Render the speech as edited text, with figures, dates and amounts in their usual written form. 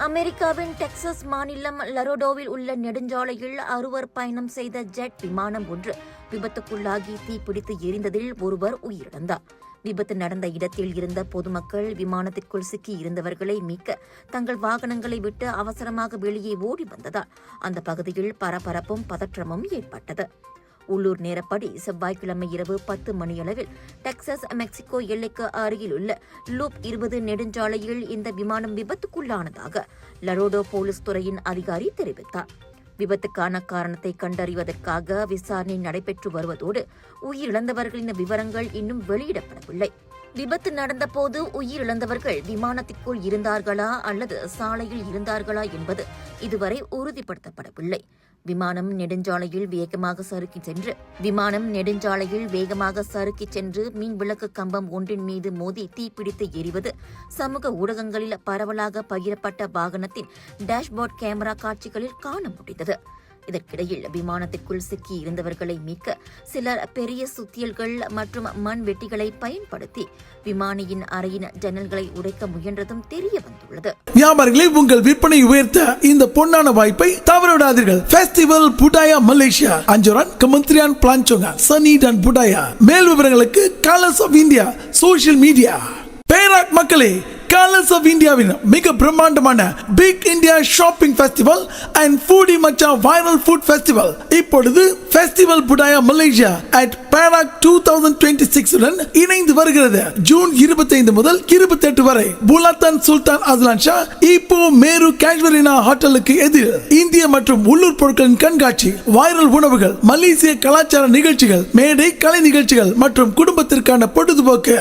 அமெரிக்காவின் டெக்சாஸ் மாநிலம் லரோடோவில் உள்ள நெடுஞ்சாலையில் அறுவர் பயணம் செய்த ஜெட் விமானம் ஒன்று விபத்துக்குள்ளாகி தீப்பிடித்து எரிந்ததில் ஒருவர் உயிரிழந்தார். விபத்து நடந்த இடத்தில் இருந்த பொதுமக்கள் விமானத்திற்குள் சிக்கி இருந்தவர்களை மீட்க தங்கள் வாகனங்களை விட்டு அவசரமாக வெளியே ஓடி வந்ததால் அந்த பகுதியில் பரபரப்பும் பதற்றமும் ஏற்பட்டது. உள்ளூர் நேரப்படி செவ்வாய்க்கிழமை இரவு 10 மணியளவில் டெக்சாஸ் மெக்சிகோ எல்லைக்கு அருகில் உள்ள லூப் 20 நெடுஞ்சாலையில் இந்த விமானம் விபத்துக்குள்ளானதாக லரோடோ போலீஸ் துறையின் அதிகாரி தெரிவித்தார். விபத்துக்கான காரணத்தை கண்டறிவதற்காக விசாரணை நடைபெற்று வருவதோடு உயிரிழந்தவர்களின் விவரங்கள் இன்னும் வெளியிடப்படவில்லை. விபத்து நடந்தபோது உயிரிழந்தவர்கள் விமானத்திற்குள் இருந்தார்களா அல்லது சாலையில் இருந்தார்களா என்பது இதுவரை உறுதிப்படுத்தப்படவில்லை. விமானம் நெடுஞ்சாலையில் வேகமாக சறுக்கிச் சென்று மின் விளக்கு கம்பம் ஒன்றின் மீது மோதி தீப்பிடித்து எரிவது சமூக ஊடகங்களில் பரவலாக பகிரப்பட்ட வாகனத்தின் டேஷ்போர்ட் கேமரா காட்சிகளில் காண முடிந்தது. இதற்கிடையில் விமானத்திற்குள் சிக்கி இருந்தவர்களை மீட்க சிலர் பெரிய சுத்தியல்கள் மற்றும் மண் வெட்டிகளை பயன்படுத்தி விமானியின் அறையின் ஜன்னல்களை உடைக்க முயன்றதும் தெரிய வந்துள்ளது. வியாபாரிகளை உங்கள் விற்பனை உயர்த்த இந்த பொன்னான வாய்ப்பை தவறவிடாதீர்கள். ஃபெஸ்டிவல் புடாயா மலேசியா அஞ்சோரான் கமந்திரியான் பிளான்சோங்கா சனீட் அண்ட் புடாயா. மேல் விவரங்களுக்கு colours of India social media. Perak மக்களே, கலர்ஸ் ஆஃப் இந்தியாவின் மிக பிரம்மாண்டமான big India shopping festival and foodie மச்சா வைரல் ஃபுட் ஃபெஸ்டிவல் இப்பொழுது ஃபெஸ்டிவல் புடாயா மலேசியா அட் பேராக் 2026 உடன் இணைந்து வருகிறது. ஜூன் 25 முதல் 28 வரை புலாத்தான் சுல்தான் அஸ்லான் ஷா இப்போ மேரு காஷ்மீரினா ஹோட்டலுக்கு எதிர் இந்திய மற்றும் உள்ளூர் பொருட்களின் கண்காட்சி, வைரல் உணவுகள், மலேசிய கலாச்சார நிகழ்ச்சிகள், மேடை கலை நிகழ்ச்சிகள் மற்றும் குடும்பத்திற்கான பொழுதுபோக்கு.